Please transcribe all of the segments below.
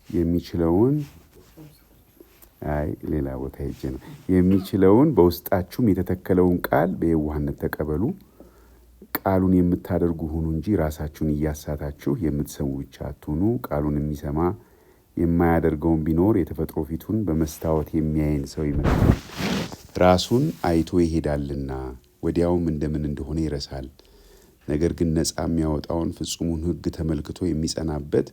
የሚችለውን ሌላ ቦታ ሄጄ ነው የሚችለውን በውስጣችሁም የተተከለውን ቃል በየዋህነት ተቀበሉ። ቃሉን የምታደርጉ ሁኑ እንጂ ራሳችሁን እያሳታችሁ የምትሰሙ ብቻ አትሁኑ። ቃሉን የሚሰማ የማያደርገውን ቢኖር የተፈጥሮ ፊቱን በመስታወት የሚያይን ሰው ይመስላል። ራሱን አይቶ ይሄዳልና ወዲያውም እንደምን እንደሆነ ይረሳል። ነገር ግን ነፃ የሚያወጣውን ፍጹሙን ሕግ ተመልክቶ የሚጸናበት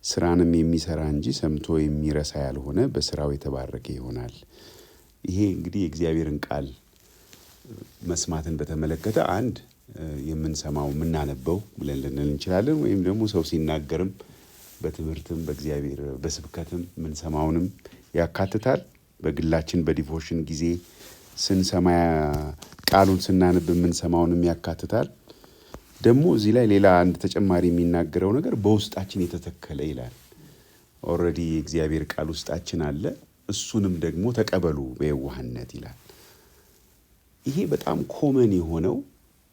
ስራንም የሚሰራ እንጂ ሰምቶ የሚረሳ ያልሆነ በስራው የተባረከ ይሆናል። ይሄ እንግዲህ የእግዚአብሔርን ቃል መስማትን በተመለከተ አንድ የምንሰማው የምናነበው ብለን ልንል እንችላለን። ወይም ደግሞ ሰው ሲናገርም በትምህርትም በእግዚአብሔር በስብከትም የምንሰማውንም ያካትታል። በግላችን በዲቮሽን ጊዜ ስንሰማ ቃሉን ስናነብ የምንሰማውንም ያካትታል። ደግሞ እዚህ ላይ ሌላ አንድ ተጨማሪ የሚናገረው ነገር በውስጣችን የተተከለ ይላል። ኦልሬዲ የእግዚአብሔር ቃል ውስጣችን አለ፣ እሱንም ደግሞ ተቀበሉ በየዋህነት ይላል። ይሄ በጣም ኮመን የሆነው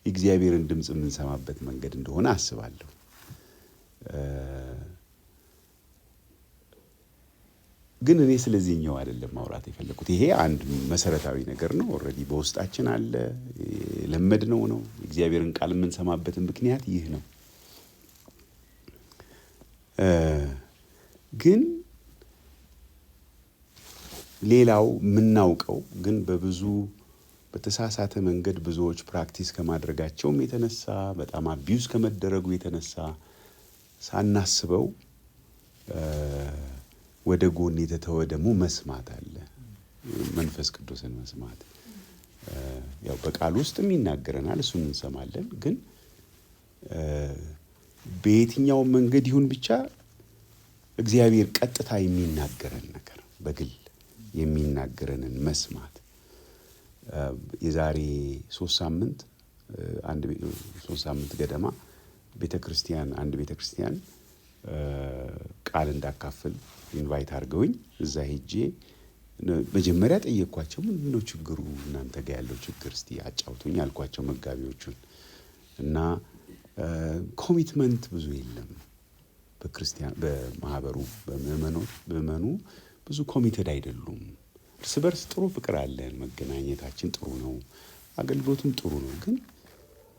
የእግዚአብሔርን ድምፅ የምንሰማበት መንገድ እንደሆነ አስባለሁ። ግን እኔ ስለዚህኛው አይደለም ማውራት የፈለኩት። ይሄ አንድ መሰረታዊ ነገር ነው። ኦልሬዲ በውስጣችን አለ፣ ለመድነው ነው። የእግዚአብሔርን ቃል የምንሰማበትን ምክንያት ይህ ነው። ግን ሌላው የምናውቀው ግን በብዙ በተሳሳተ መንገድ ብዙዎች ፕራክቲስ ከማድረጋቸውም የተነሳ በጣም አቢዩዝ ከመደረጉ የተነሳ ሳናስበው ወደ ጎን የተተወ ደግሞ መስማት አለ። መንፈስ ቅዱስን መስማት ያው በቃል ውስጥም ይናገረናል፣ እሱን እንሰማለን። ግን በየትኛውም መንገድ ይሁን ብቻ እግዚአብሔር ቀጥታ የሚናገረን ነገር በግል የሚናገረንን መስማት የዛሬ 3 ሳምንት ገደማ አንድ ቤተክርስቲያን ቃል እንዳካፍል ኢንቫይት አድርገውኝ እዛ ሄጄ መጀመሪያ ጠየኳቸው። ምንድነው ችግሩ? እናንተ ጋር ያለው ችግር እስቲ አጫውቱኝ አልኳቸው መጋቢዎቹን። እና ኮሚትመንት ብዙ የለም በክርስቲያን በማህበሩ በምዕመኑ ብዙ ኮሚትድ አይደሉም። እርስ በርስ ጥሩ ፍቅር አለን፣ መገናኘታችን ጥሩ ነው፣ አገልግሎቱም ጥሩ ነው። ግን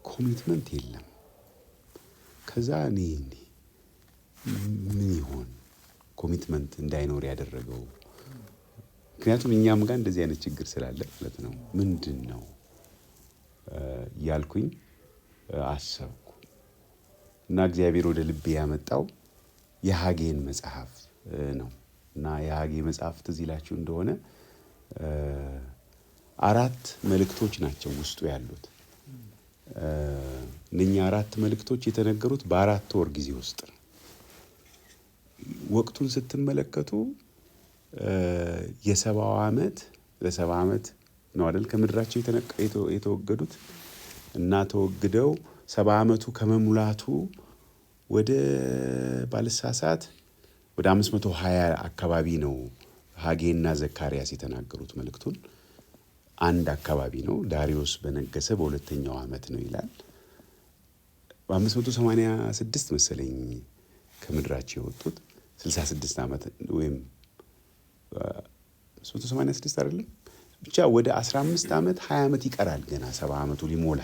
ኮሚትመንት የለም። ከዛ እኔ ምን ይሆን ኮሚትመንት እንዳይኖር ያደረገው? ምክንያቱም እኛም ጋር እንደዚህ አይነት ችግር ስላለ ማለት ነው። ምንድን ነው ያልኩኝ አሰብኩ። እና እግዚአብሔር ወደ ልቤ ያመጣው የሐጌን መጽሐፍ ነው። እና የሐጌ መጽሐፍ ትዝ ይላችሁ እንደሆነ 4 መልእክቶች ናቸው ውስጡ ያሉት። እነኛ 4 መልእክቶች የተነገሩት በ4 ወር ጊዜ ውስጥ ነው። ወቅቱን ስትመለከቱ የ70 ዓመት ነው አይደል ከምድራቸው የተወገዱት። እና ተወግደው 70 ዓመቱ ከመሙላቱ ወደ ባልሳሳት ወደ 520 አካባቢ ነው ሐጌና ዘካርያስ የተናገሩት መልእክቱን። አንድ አካባቢ ነው። ዳሪዮስ በነገሰ በ2ኛው ዓመት ነው ይላል። በ586 መሰለኝ ከምድራቸው የወጡት 66 ዓመት ወይም 586 አይደለም ብቻ ወደ 15 ዓመት 20 ዓመት ይቀራል ገና 70 ዓመቱ ሊሞላ።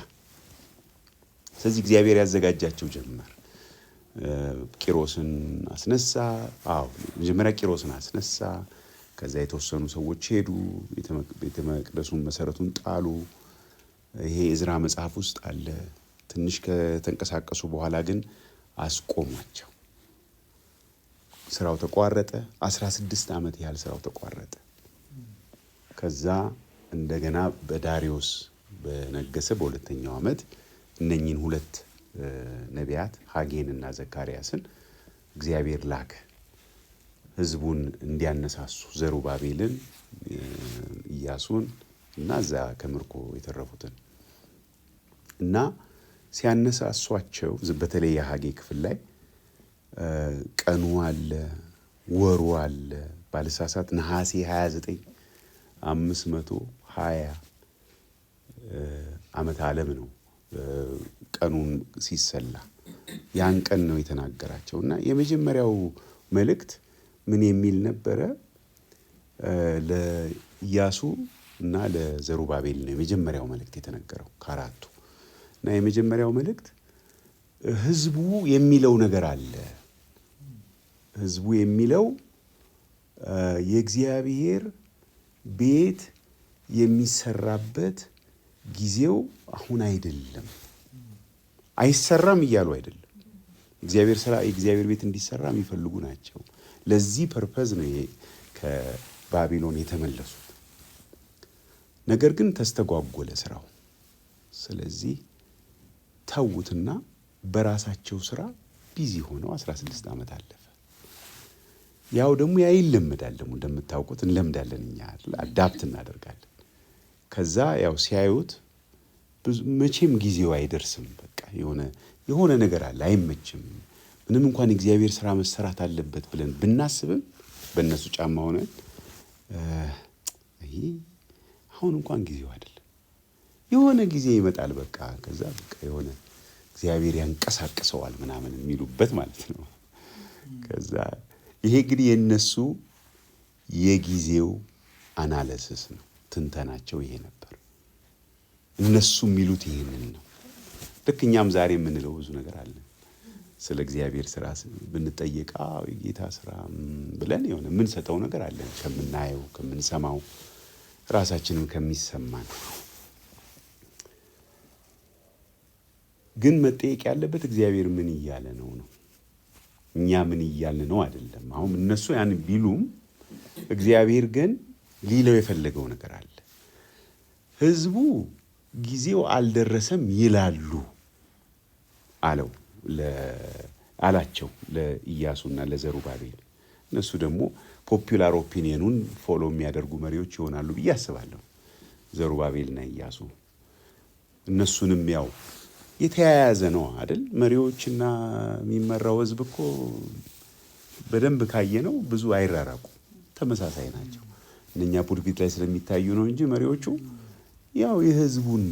ስለዚህ እግዚአብሔር ያዘጋጃቸው ጀመር። ቂሮስን አስነሳ። መጀመሪያ ቂሮስን አስነሳ። ከዛ የተወሰኑ ሰዎች ሄዱ፣ ቤተ መቅደሱን መሰረቱን ጣሉ። ይሄ ዕዝራ መጽሐፍ ውስጥ አለ። ትንሽ ከተንቀሳቀሱ በኋላ ግን አስቆሟቸው። ስራው ተቋረጠ። 16 ዓመት ያህል ስራው ተቋረጠ። ከዛ እንደገና በዳሪዮስ በነገሰ በ2ኛው ዓመት እነኚህን 2 ነቢያት ሐጌንና ዘካርያስን እግዚአብሔር ላከ። ህዝቡን እንዲያነሳሱ ዘሩባቤልን፣ ኢያሱን እና እዛ ከምርኮ የተረፉትን እና ሲያነሳሷቸው በተለይ የሐጌ ክፍል ላይ ቀኑ አለ፣ ወሩ አለ። ባልሳሳት ነሐሴ 29 520 ዓመተ ዓለም ነው ቀኑን ሲሰላ። ያን ቀን ነው የተናገራቸው። እና የመጀመሪያው መልእክት ምን የሚል ነበረ? ለኢያሱ እና ለዘሩባቤል ነው የመጀመሪያው መልእክት የተነገረው ከአራቱ። እና የመጀመሪያው መልእክት ህዝቡ የሚለው ነገር አለ። ህዝቡ የሚለው የእግዚአብሔር ቤት የሚሰራበት ጊዜው አሁን አይደለም። አይሰራም እያሉ አይደለም። የእግዚአብሔር ቤት እንዲሰራ የሚፈልጉ ናቸው። ለዚህ ፐርፐዝ ነው ከባቢሎን የተመለሱት። ነገር ግን ተስተጓጎለ ስራው። ስለዚህ ተውትና በራሳቸው ስራ ቢዚ ሆነው 16 ዓመት አለፈ። ያው ደግሞ ይለምዳል። ደግሞ እንደምታውቁት እንለምዳለን እኛ አዳፕት እናደርጋለን። ከዛ ያው ሲያዩት መቼም ጊዜው አይደርስም። በቃ የሆነ ነገር አለ፣ አይመችም። ምንም እንኳን የእግዚአብሔር ስራ መሰራት አለበት ብለን ብናስብም በእነሱ ጫማ ሆነን አሁን እንኳን ጊዜው አይደለም፣ የሆነ ጊዜ ይመጣል። በቃ ከዛ በቃ የሆነ እግዚአብሔር ያንቀሳቅሰዋል ምናምን የሚሉበት ማለት ነው። ከዛ ይሄ እንግዲህ የነሱ የጊዜው አናሊሲስ ነው፣ ትንተናቸው ይሄ ነበር። እነሱ የሚሉት ይሄንን ነው። ልክ እኛም ዛሬ የምንለው ብዙ ነገር አለ። ስለ እግዚአብሔር ስራ ብንጠየቅ የጌታ ስራ ብለን የሆነ የምንሰጠው ነገር አለን፣ ከምናየው ከምንሰማው ራሳችንን ከሚሰማን። ግን መጠየቅ ያለበት እግዚአብሔር ምን እያለ ነው ነው፣ እኛ ምን እያልን ነው አይደለም። አሁን እነሱ ያን ቢሉም እግዚአብሔር ግን ሊለው የፈለገው ነገር አለ። ህዝቡ ጊዜው አልደረሰም ይላሉ አላቸው ለኢያሱና ለዘሩባቤል። እነሱ ደግሞ ፖፑላር ኦፒኒየኑን ፎሎ የሚያደርጉ መሪዎች ይሆናሉ ብዬ አስባለሁ፣ ዘሩባቤልና ኢያሱ። እነሱንም ያው የተያያዘ ነው አይደል? መሪዎችና የሚመራው ህዝብ እኮ በደንብ ካየነው ብዙ አይራራቁ፣ ተመሳሳይ ናቸው። እነኛ ፑልፒት ላይ ስለሚታዩ ነው እንጂ መሪዎቹ ያው የህዝቡን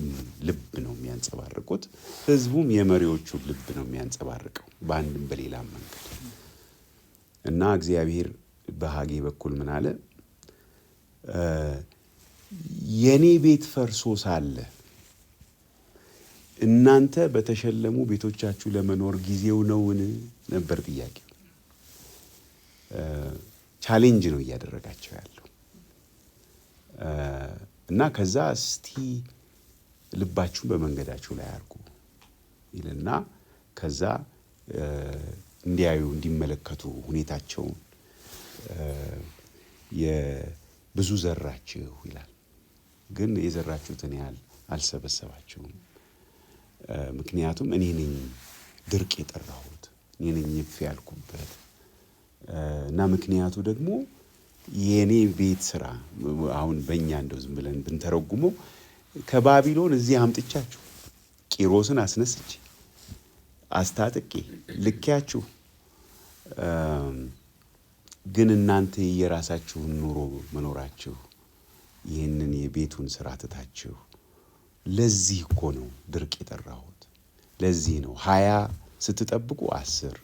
ልብ ነው የሚያንጸባርቁት። ህዝቡም የመሪዎቹን ልብ ነው የሚያንጸባርቀው በአንድም በሌላም መንገድ። እና እግዚአብሔር በሐጌ በኩል ምን አለ? የኔ ቤት ፈርሶ ሳለ እናንተ በተሸለሙ ቤቶቻችሁ ለመኖር ጊዜው ነውን ነበር ጥያቄው። ቻሌንጅ ነው እያደረጋቸው ያለው። እና ከዛ እስቲ ልባችሁን በመንገዳችሁ ላይ አድርጉ ይልና ከዛ እንዲያዩ እንዲመለከቱ ሁኔታቸውን ብዙ ዘራችሁ ይላል፣ ግን የዘራችሁትን ያህል አልሰበሰባችሁም። ምክንያቱም እኔ ነኝ ድርቅ የጠራሁት፣ እኔ ነኝ ይፍ ያልኩበት። እና ምክንያቱ ደግሞ የኔ ቤት ስራ አሁን በእኛ እንደው ዝም ብለን ብንተረጉመው ከባቢሎን እዚህ አምጥቻችሁ ቂሮስን አስነስቼ አስታጥቄ ልኬያችሁ፣ ግን እናንተ የራሳችሁን ኑሮ መኖራችሁ ይህንን የቤቱን ስራ ትታችሁ፣ ለዚህ እኮ ነው ድርቅ የጠራሁት። ለዚህ ነው 20 ስትጠብቁ 10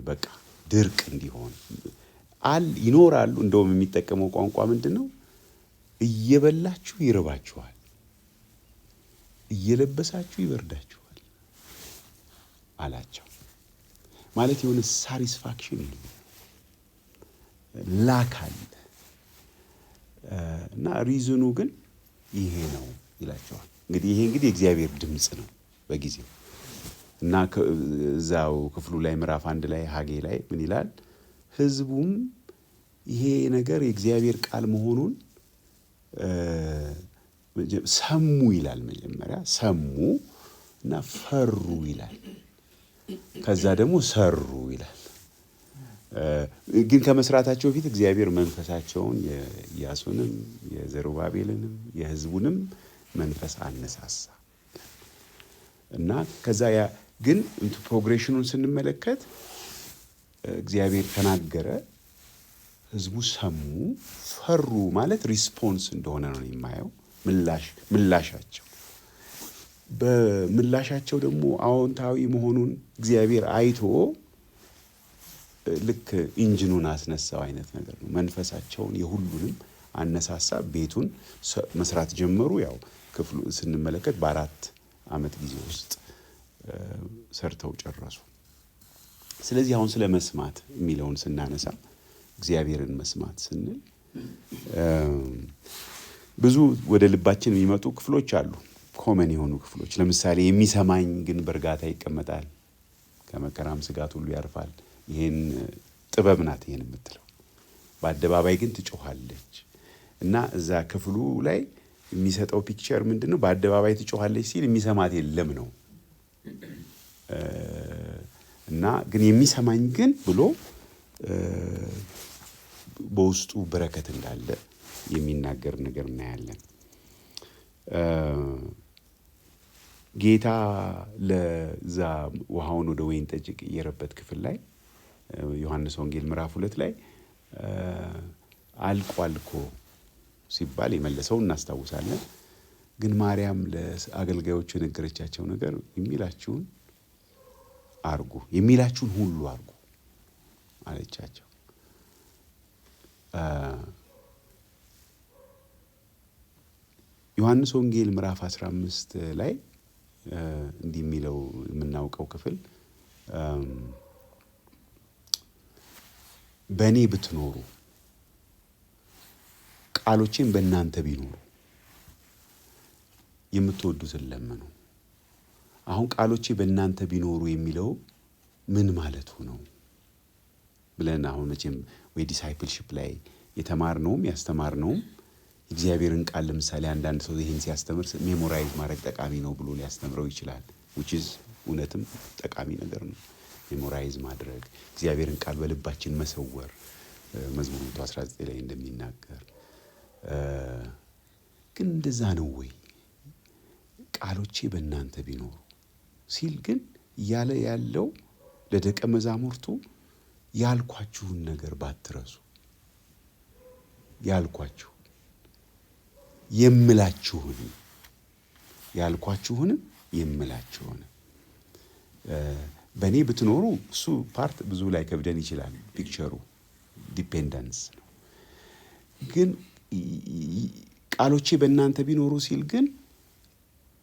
በቃ ድርቅ እንዲሆን ይኖራሉ። እንደውም የሚጠቀመው ቋንቋ ምንድን ነው? እየበላችሁ ይርባችኋል፣ እየለበሳችሁ ይበርዳችኋል አላቸው። ማለት የሆነ ሳቲስፋክሽን ላክ አለ እና ሪዝኑ ግን ይሄ ነው ይላቸዋል። ይሄ እንግዲህ የእግዚአብሔር ድምፅ ነው በጊዜው። እና እዛው ክፍሉ ላይ ምዕራፍ 1 ላይ ሐጌ ላይ ምን ይላል? ህዝቡም ይሄ ነገር የእግዚአብሔር ቃል መሆኑን ሰሙ ይላል። መጀመሪያ ሰሙ እና ፈሩ ይላል። ከዛ ደግሞ ሰሩ ይላል። ግን ከመስራታቸው በፊት እግዚአብሔር መንፈሳቸውን የኢያሱንም የዘሩባቤልንም የህዝቡንም መንፈስ አነሳሳ እና ከዛ ግን ፕሮግሬሽኑን ስንመለከት እግዚአብሔር ተናገረ፣ ህዝቡ ሰሙ፣ ፈሩ ማለት ሪስፖንስ እንደሆነ ነው የማየው። ምላሻቸው በምላሻቸው ደግሞ አዎንታዊ መሆኑን እግዚአብሔር አይቶ ልክ ኢንጂኑን አስነሳው አይነት ነገር ነው። መንፈሳቸውን የሁሉንም አነሳሳ። ቤቱን መስራት ጀመሩ። ያው ክፍሉ ስንመለከት በ4 ዓመት ጊዜ ውስጥ ሰርተው ጨረሱ። ስለዚህ አሁን ስለ መስማት የሚለውን ስናነሳ እግዚአብሔርን መስማት ስንል ብዙ ወደ ልባችን የሚመጡ ክፍሎች አሉ፣ ኮመን የሆኑ ክፍሎች። ለምሳሌ የሚሰማኝ ግን በእርጋታ ይቀመጣል፣ ከመከራም ስጋት ሁሉ ያርፋል። ይሄን ጥበብ ናት ይሄን የምትለው። በአደባባይ ግን ትጮኻለች። እና እዛ ክፍሉ ላይ የሚሰጠው ፒክቸር ምንድነው? በአደባባይ ትጮኻለች ሲል የሚሰማት የለም ነው። እና ግን የሚሰማኝ ግን ብሎ በውስጡ በረከት እንዳለ የሚናገር ነገር እናያለን። ጌታ ለዛ ውሃውን ወደ ወይን ጠጅ የቀየረበት ክፍል ላይ ዮሐንስ ወንጌል ምዕራፍ 2 ላይ አልቋል እኮ ሲባል የመለሰው እናስታውሳለን። ግን ማርያም ለአገልጋዮቹ የነገረቻቸው ነገር የሚላችሁን አርጉ፣ የሚላችሁን ሁሉ አርጉ አለቻቸው። ዮሐንስ ወንጌል ምዕራፍ 15 ላይ እንዲህ የሚለው የምናውቀው ክፍል በእኔ ብትኖሩ ቃሎቼም በእናንተ ቢኖሩ የምትወዱትን ለምኑ። አሁን ቃሎቼ በእናንተ ቢኖሩ የሚለው ምን ማለቱ ነው ብለን አሁን መቼም ወይ ዲሳይፕልሺፕ ላይ የተማርነውም ያስተማርነውም እግዚአብሔርን ቃል ለምሳሌ አንዳንድ ሰው ይሄን ሲያስተምር ሜሞራይዝ ማድረግ ጠቃሚ ነው ብሎ ሊያስተምረው ይችላል። which is እውነትም ጠቃሚ ነገር ነው ሜሞራይዝ ማድረግ፣ እግዚአብሔርን ቃል በልባችን መሰወር መዝሙር 19 ላይ እንደሚናገር። ግን እንደዛ ነው ወይ? ቃሎቼ በእናንተ ቢኖሩ ሲል ግን እያለ ያለው ለደቀ መዛሙርቱ ያልኳችሁን ነገር ባትረሱ፣ ያልኳችሁ የምላችሁን ያልኳችሁንም የምላችሁን በእኔ ብትኖሩ እሱ ፓርት ብዙ ላይ ከብደን ይችላል። ፒክቸሩ ዲፔንደንስ ነው። ግን ቃሎቼ በእናንተ ቢኖሩ ሲል ግን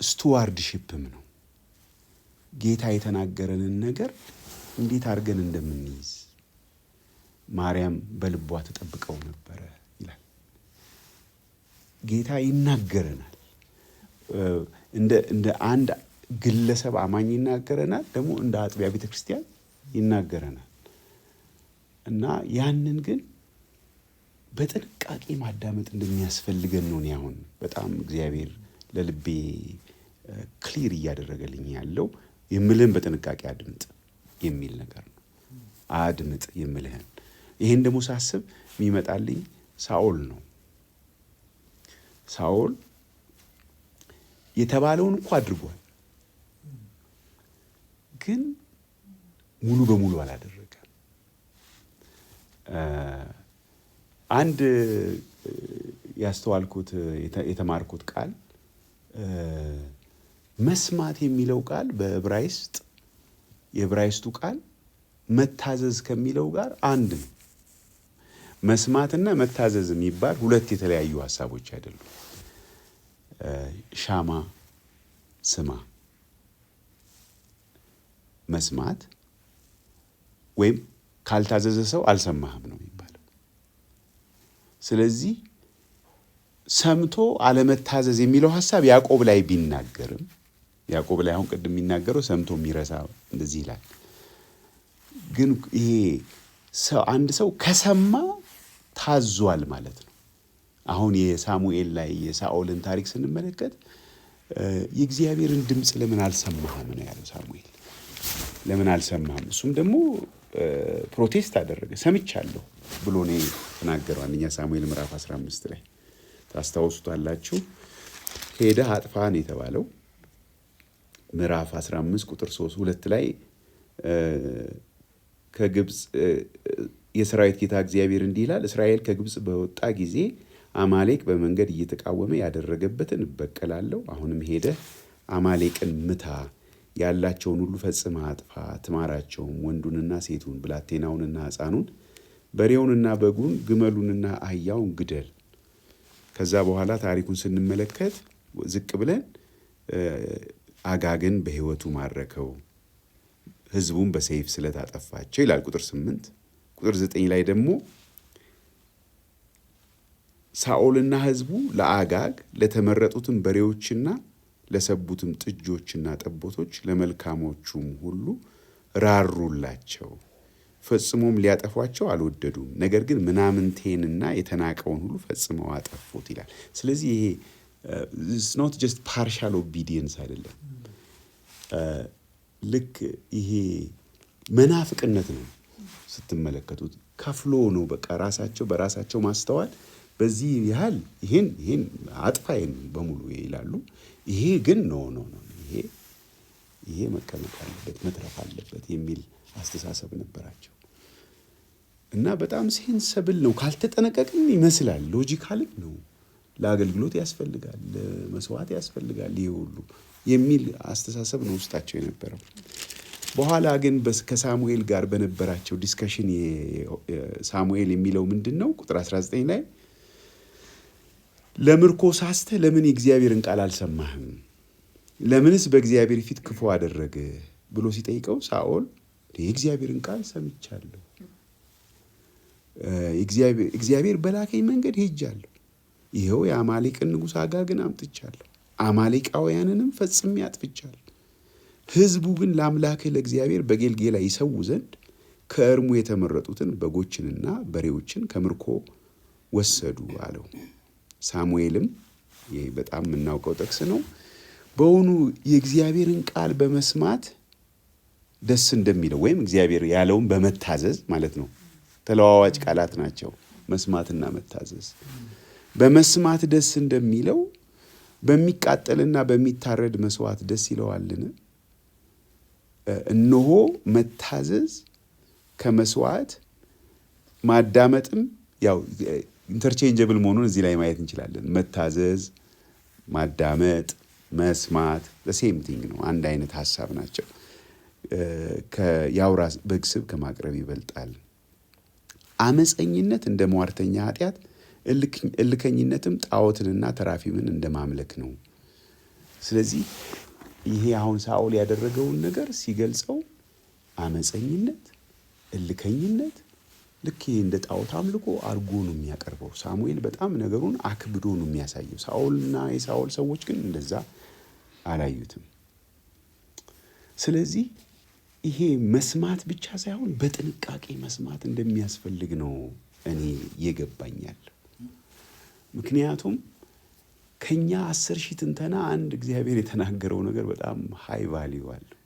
ስቱዋርድሺፕም ነው። ጌታ የተናገረንን ነገር እንዴት አድርገን እንደምንይዝ ማርያም በልቧ ተጠብቀው ነበረ ይላል። ጌታ ይናገረናል። እንደ አንድ ግለሰብ አማኝ ይናገረናል፣ ደግሞ እንደ አጥቢያ ቤተክርስቲያን ይናገረናል። እና ያንን ግን በጥንቃቄ ማዳመጥ እንደሚያስፈልገን ነው። አሁን በጣም እግዚአብሔር ለልቤ ክሊር እያደረገልኝ ያለው የምልህን በጥንቃቄ አድምጥ የሚል ነገር ነው። አድምጥ የምልህን። ይሄን ደግሞ ሳስብ የሚመጣልኝ ሳኦል ነው። ሳኦል የተባለውን እንኳን አድርጓል፣ ግን ሙሉ በሙሉ አላደረገም። አንድ ያስተዋልኩት የተማርኩት ቃል መስማት የሚለው ቃል የዕብራይስጡ ቃል መታዘዝ ከሚለው ጋር አንድ ነው። መስማትና መታዘዝ የሚባል ሁለት የተለያዩ ሀሳቦች አይደሉም። ሻማ ስማ፣ መስማት ወይም ካልታዘዘ ሰው አልሰማህም ነው የሚባለው። ስለዚህ ሰምቶ አለመታዘዝ የሚለው ሀሳብ ያዕቆብ ላይ ቢናገርም፣ ያዕቆብ ላይ አሁን ቅድም የሚናገረው ሰምቶ የሚረሳ እንደዚህ ይላል። ግን ይሄ አንድ ሰው ከሰማ ታዟል ማለት ነው። አሁን የሳሙኤል ላይ የሳኦልን ታሪክ ስንመለከት የእግዚአብሔርን ድምፅ ለምን አልሰማህም ነው ያለው ሳሙኤል። ለምን አልሰማህም? እሱም ደግሞ ፕሮቴስት አደረገ። ሰምቻለሁ ብሎ ነው የተናገረው። አንደኛ ሳሙኤል ምዕራፍ 15 ላይ ታስታውሱታላችሁ። ሄደህ አጥፋ ነው የተባለው። ምዕራፍ 15 ቁጥር 3 ላይ ከግብፅ የሰራዊት ጌታ እግዚአብሔር እንዲህ ይላል፣ እስራኤል ከግብፅ በወጣ ጊዜ አማሌቅ በመንገድ እየተቃወመ ያደረገበትን እበቀላለሁ። አሁንም ሄደህ አማሌቅን ምታ፣ ያላቸውን ሁሉ ፈጽመህ አጥፋ፣ ትማራቸውም፣ ወንዱንና ሴቱን፣ ብላቴናውንና ሕፃኑን፣ በሬውንና በጉን፣ ግመሉንና አህያውን ግደል። ከዛ በኋላ ታሪኩን ስንመለከት ዝቅ ብለን አጋግን በሕይወቱ ማረከው፣ ሕዝቡን በሰይፍ ስለት አጠፋቸው ይላል ቁጥር 8። ቁጥር 9 ላይ ደግሞ ሳኦልና ሕዝቡ ለአጋግ ለተመረጡትም በሬዎችና ለሰቡትም ጥጆችና ጠቦቶች ለመልካሞቹም ሁሉ ራሩላቸው፣ ፈጽሞም ሊያጠፏቸው አልወደዱም። ነገር ግን ምናምንቴንና የተናቀውን ሁሉ ፈጽመው አጠፉት ይላል። ስለዚህ ይሄ it's not just partial obedience አይደለም። ልክ ይሄ መናፍቅነት ነው ስትመለከቱት። ከፍሎ ነው በቃ ራሳቸው በራሳቸው ማስተዋል በዚህ ያህል ይሄን አጥፋይን በሙሉ ይላሉ። ይሄ ግን ኖ ይሄ መቀመጥ አለበት መትረፍ አለበት የሚል አስተሳሰብ ነበራቸው እና በጣም ሴንሰብል ነው። ካልተጠነቀቅን ይመስላል ሎጂካልም ነው። ለአገልግሎት ያስፈልጋል፣ ለመስዋዕት ያስፈልጋል ይሄ ሁሉ የሚል አስተሳሰብ ነው ውስጣቸው የነበረው። በኋላ ግን ከሳሙኤል ጋር በነበራቸው ዲስከሽን ሳሙኤል የሚለው ምንድን ነው? ቁጥር 19 ላይ ለምርኮ ሳስተህ ለምን የእግዚአብሔርን ቃል አልሰማህም? ለምንስ በእግዚአብሔር ፊት ክፉ አደረገ ብሎ ሲጠይቀው ሳኦል የእግዚአብሔርን ቃል ሰምቻለሁ፣ እግዚአብሔር በላከኝ መንገድ ሄጃለሁ፣ ይኸው የአማሌቅን ንጉሥ አጋግን አምጥቻለሁ፣ አማሌቃውያንንም ፈጽሜ አጥፍቻለሁ። ሕዝቡ ግን ለአምላክህ ለእግዚአብሔር በጌልጌላ ይሰዉ ዘንድ ከእርሙ የተመረጡትን በጎችንና በሬዎችን ከምርኮ ወሰዱ አለው። ሳሙኤልም ይህ በጣም የምናውቀው ጥቅስ ነው፣ በውኑ የእግዚአብሔርን ቃል በመስማት ደስ እንደሚለው ወይም እግዚአብሔር ያለውን በመታዘዝ ማለት ነው። ተለዋዋጭ ቃላት ናቸው መስማትና መታዘዝ። በመስማት ደስ እንደሚለው በሚቃጠልና በሚታረድ መስዋዕት ደስ ይለዋልን? እነሆ መታዘዝ ከመስዋዕት ማዳመጥም ያው ኢንተርቼንጀብል መሆኑን እዚህ ላይ ማየት እንችላለን። መታዘዝ፣ ማዳመጥ፣ መስማት ሴም ቲንግ ነው። አንድ አይነት ሀሳብ ናቸው። የአውራ በግ ስብ ከማቅረብ ይበልጣል። አመፀኝነት እንደ ሟርተኛ ኃጢአት፣ እልከኝነትም ጣዖትንና ተራፊምን እንደ ማምለክ ነው። ስለዚህ ይሄ አሁን ሳኦል ያደረገውን ነገር ሲገልጸው አመፀኝነት፣ እልከኝነት ልክ እንደ ጣዖት አምልኮ አድርጎ ነው የሚያቀርበው። ሳሙኤል በጣም ነገሩን አክብዶ ነው የሚያሳየው። ሳኦልና የሳኦል ሰዎች ግን እንደዛ አላዩትም። ስለዚህ ይሄ መስማት ብቻ ሳይሆን በጥንቃቄ መስማት እንደሚያስፈልግ ነው እኔ የገባኛል። ምክንያቱም ከኛ 10,000 ትንተና አንድ እግዚአብሔር የተናገረው ነገር በጣም ሃይ ቫልዩ አለው።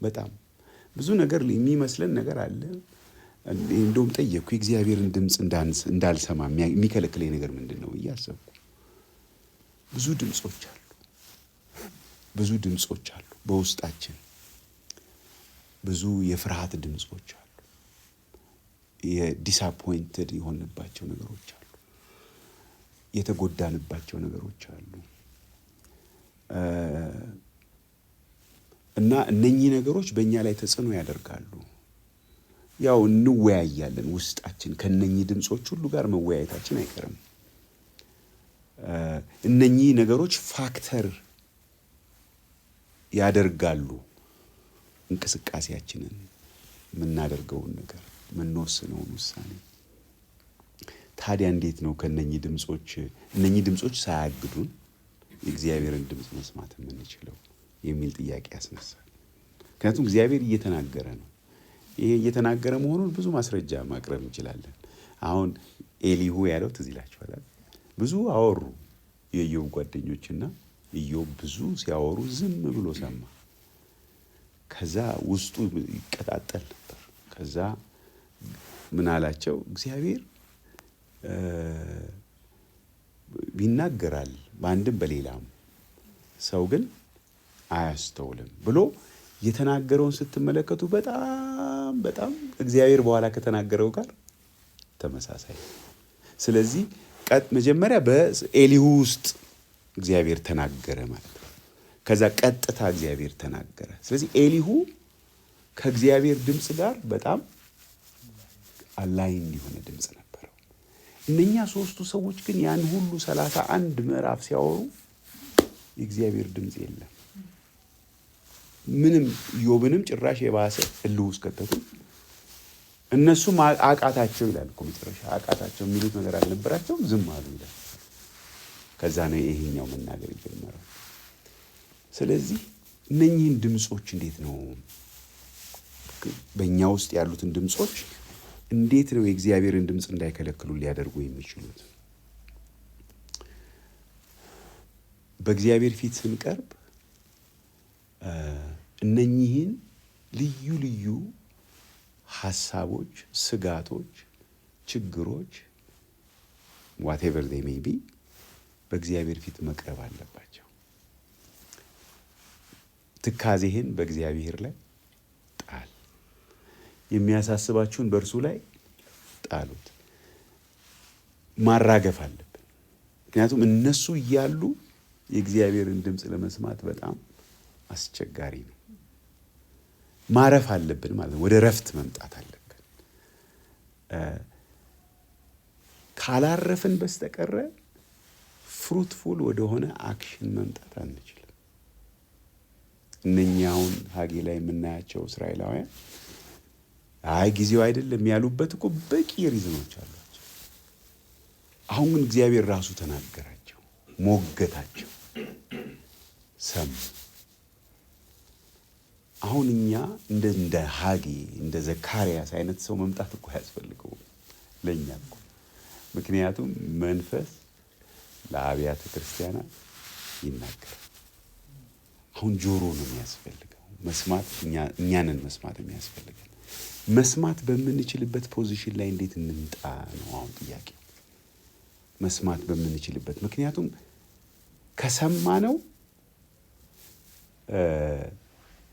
በጣም ብዙ ነገር የሚመስለን ነገር አለ። እንደውም ጠየቅኩ የእግዚአብሔርን ድምፅ እንዳልሰማ የሚከለክለኝ ነገር ምንድን ነው እያሰብኩ። ብዙ ድምፆች አሉ በውስጣችን። ብዙ የፍርሃት ድምፆች አሉ። የዲስአፖይንትድ የሆንባቸው ነገሮች አሉ። የተጎዳንባቸው ነገሮች አሉ። እና እነኚህ ነገሮች በእኛ ላይ ተጽዕኖ ያደርጋሉ። ያው እንወያያለን ውስጣችን ከነኚህ ድምፆች ሁሉ ጋር መወያየታችን አይቀርም። እነኚህ ነገሮች ፋክተር ያደርጋሉ እንቅስቃሴያችንን፣ የምናደርገውን ነገር፣ የምንወስነውን ውሳኔ። ታዲያ እንዴት ነው እነኚህ ድምፆች ሳያግዱን የእግዚአብሔርን ድምፅ መስማት የምንችለው የሚል ጥያቄ ያስነሳል። ምክንያቱም እግዚአብሔር እየተናገረ ነው። ይሄ እየተናገረ መሆኑን ብዙ ማስረጃ ማቅረብ እንችላለን። አሁን ኤሊሁ ያለው ትዝ ይላችኋል። ብዙ አወሩ የኢዮብ ጓደኞችና ኢዮብ ብዙ ሲያወሩ ዝም ብሎ ሰማ። ከዛ ውስጡ ይቀጣጠል ነበር። ከዛ ምን አላቸው? እግዚአብሔር ይናገራል በአንድም በሌላም፣ ሰው ግን አያስተውልም ብሎ የተናገረውን ስትመለከቱ በጣም እግዚአብሔር በኋላ ከተናገረው ጋር ተመሳሳይ። ስለዚህ መጀመሪያ በኤሊሁ ውስጥ እግዚአብሔር ተናገረ ማለት ነው። ከዛ ቀጥታ እግዚአብሔር ተናገረ። ስለዚህ ኤሊሁ ከእግዚአብሔር ድምፅ ጋር በጣም አላይን የሆነ ድምፅ ነበረው። እነኛ ሶስቱ ሰዎች ግን ያን ሁሉ 31 ምዕራፍ ሲያወሩ የእግዚአብሔር ድምፅ የለም። ምንም ኢዮብንም ጭራሽ የባሰ እልህ ውስጥ ከተቱ። እነሱም አቃታቸው ይላል እኮ መጨረሻ አቃታቸው፣ የሚሉት ነገር አልነበራቸውም፣ ዝም አሉ ይላል። ከዛ ነው ይሄኛው መናገር የጀመረው። ስለዚህ እነኚህን ድምጾች እንዴት ነው በእኛ ውስጥ ያሉትን ድምጾች እንዴት ነው የእግዚአብሔርን ድምፅ እንዳይከለክሉ ሊያደርጉ የሚችሉት? በእግዚአብሔር ፊት ስንቀርብ እነኚህን ልዩ ልዩ ሐሳቦች፣ ስጋቶች፣ ችግሮች whatever they may be በእግዚአብሔር ፊት መቅረብ አለባቸው። ትካዜህን በእግዚአብሔር ላይ ጣል፣ የሚያሳስባችሁን በእርሱ ላይ ጣሉት። ማራገፍ አለብን። ምክንያቱም እነሱ እያሉ የእግዚአብሔርን ድምፅ ለመስማት በጣም አስቸጋሪ ነው። ማረፍ አለብን ማለት ነው። ወደ ረፍት መምጣት አለብን። ካላረፍን በስተቀረ ፍሩትፉል ወደሆነ አክሽን መምጣት አንችልም። እነኛውን ሀጌ ላይ የምናያቸው እስራኤላውያን አይ ጊዜው አይደለም ያሉበት እኮ በቂ ሪዝኖች አሏቸው። አሁን ግን እግዚአብሔር ራሱ ተናገራቸው፣ ሞገታቸው፣ ሰሙ። አሁን እኛ እንደ ሀጌ እንደ ዘካርያስ አይነት ሰው መምጣት እኮ ያስፈልገው ለኛ እኮ። ምክንያቱም መንፈስ ለአብያተ ክርስቲያናት ይናገራል። አሁን ጆሮ ነው የሚያስፈልገው፣ መስማት እኛንን መስማት የሚያስፈልገን። መስማት በምንችልበት ፖዚሽን ላይ እንዴት እንምጣ ነው አሁን ጥያቄ። መስማት በምንችልበት፣ ምክንያቱም ከሰማነው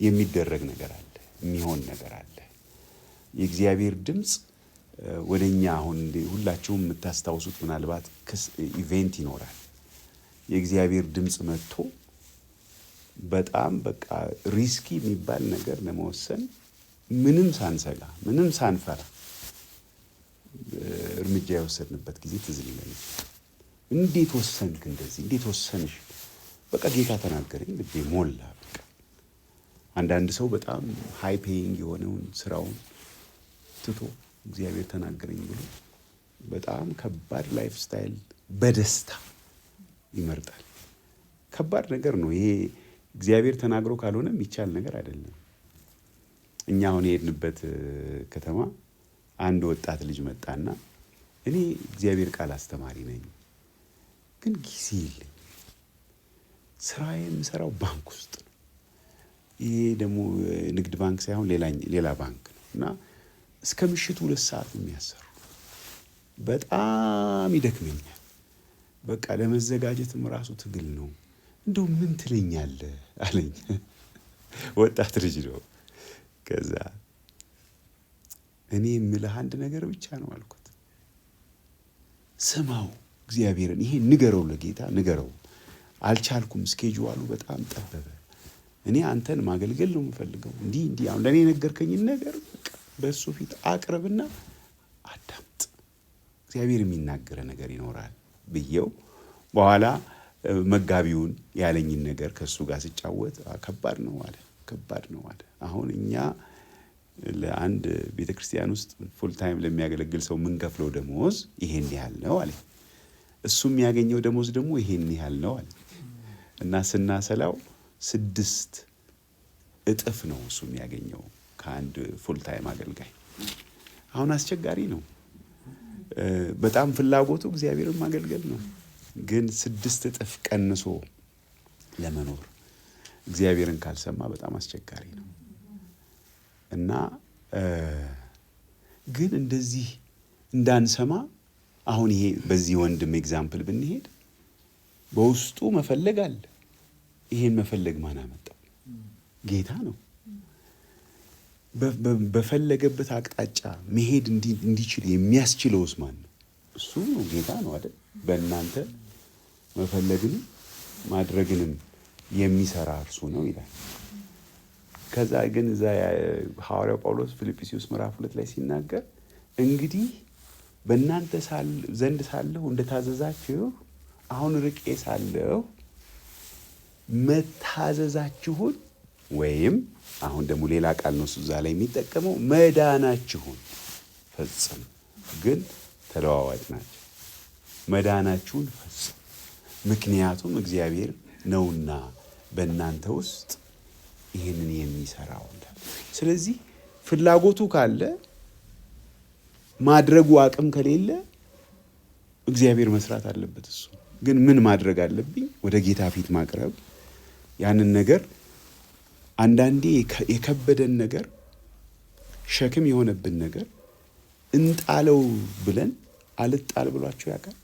የሚደረግ ነገር አለ፣ የሚሆን ነገር አለ። የእግዚአብሔር ድምፅ ወደኛ አሁን ሁላችሁም የምታስታውሱት ምናልባት ኢቬንት ይኖራል። የእግዚአብሔር ድምፅ መጥቶ በጣም በቃ ሪስኪ የሚባል ነገር ለመወሰን ምንም ሳንሰጋ ምንም ሳንፈራ እርምጃ የወሰድንበት ጊዜ ትዝ ይለኛል። እንዴት ወሰንክ? እንደዚህ እንዴት ወሰንሽ? በቃ ጌታ ተናገረኝ፣ ልቤ ሞላ። በቃ አንዳንድ ሰው በጣም ሃይ ፔይንግ የሆነውን ስራውን ትቶ እግዚአብሔር ተናገረኝ ብሎ በጣም ከባድ ላይፍ ስታይል በደስታ ይመርጣል። ከባድ ነገር ነው ይሄ። እግዚአብሔር ተናግሮ ካልሆነ የሚቻል ነገር አይደለም። እኛ አሁን የሄድንበት ከተማ አንድ ወጣት ልጅ መጣና እኔ እግዚአብሔር ቃል አስተማሪ ነኝ፣ ግን ጊዜ የለኝም፣ ስራዬ የምሰራው ባንክ ውስጥ ነው። ይሄ ደግሞ ንግድ ባንክ ሳይሆን ሌላ ባንክ ነው እና እስከ ምሽቱ 2 ሰዓት የሚያሰሩ በጣም ይደክመኛል። በቃ ለመዘጋጀትም ራሱ ትግል ነው። እንደው ምን ትለኛለህ አለኝ። ወጣት ልጅ ነው። ከዛ እኔ የምልህ አንድ ነገር ብቻ ነው አልኩት። ስማው እግዚአብሔርን፣ ይሄ ንገረው፣ ለጌታ ንገረው። አልቻልኩም፣ ስኬጁዋሉ በጣም ጠበበ። እኔ አንተን ማገልገል ነው የምፈልገው። እንዲህ አሁን ለእኔ የነገርከኝን ነገር በቃ በእሱ ፊት አቅርብና አዳምጥ፣ እግዚአብሔር የሚናገረ ነገር ይኖራል ብዬው በኋላ መጋቢውን ያለኝን ነገር ከሱ ጋር ሲጫወት ከባድ ነው አለ። አሁን እኛ ለአንድ ቤተክርስቲያን ውስጥ ፉል ታይም ለሚያገለግል ሰው የምንከፍለው ደሞዝ ይሄን ያህል ነው አለ። እሱ የሚያገኘው ደሞዝ ደግሞ ይሄን ያህል ነው አለ። እና ስናሰላው 6 እጥፍ ነው እሱ የሚያገኘው ከአንድ ፉል ታይም አገልጋይ። አሁን አስቸጋሪ ነው። በጣም ፍላጎቱ እግዚአብሔርን ማገልገል ነው፣ ግን 6 እጥፍ ቀንሶ ለመኖር እግዚአብሔርን ካልሰማ በጣም አስቸጋሪ ነው። እና ግን እንደዚህ እንዳንሰማ አሁን ይሄ በዚህ ወንድም ኤግዛምፕል ብንሄድ በውስጡ መፈለግ አለ። ይሄን መፈለግ ማን አመጣው? ጌታ ነው። በፈለገበት አቅጣጫ መሄድ እንዲችል የሚያስችለውስ ማን ነው? እሱ ነው፣ ጌታ ነው አይደል? በእናንተ መፈለግንም ማድረግንም የሚሰራ እርሱ ነው ይላል። ከዛ ግን እዛ ሐዋርያው ጳውሎስ ፊልጵስዩስ ምዕራፍ 2 ላይ ሲናገር እንግዲህ በእናንተ ዘንድ ሳለሁ እንደታዘዛችሁ አሁን ርቄ ሳለሁ መታዘዛችሁን ወይም አሁን ደግሞ ሌላ ቃል ነው እዛ ላይ የሚጠቀመው መዳናችሁን ፈጽሙ። ግን ተለዋዋጭ ናቸው። መዳናችሁን ፈጽሙ፣ ምክንያቱም እግዚአብሔር ነውና በእናንተ ውስጥ ይህንን የሚሰራው። ስለዚህ ፍላጎቱ ካለ ማድረጉ አቅም ከሌለ እግዚአብሔር መስራት አለበት። እሱ ግን ምን ማድረግ አለብኝ? ወደ ጌታ ፊት ማቅረብ። ያንን ነገር አንዳንዴ የከበደን ነገር ሸክም የሆነብን ነገር እንጣለው ብለን አልጣል ብሏችሁ ያውቃል?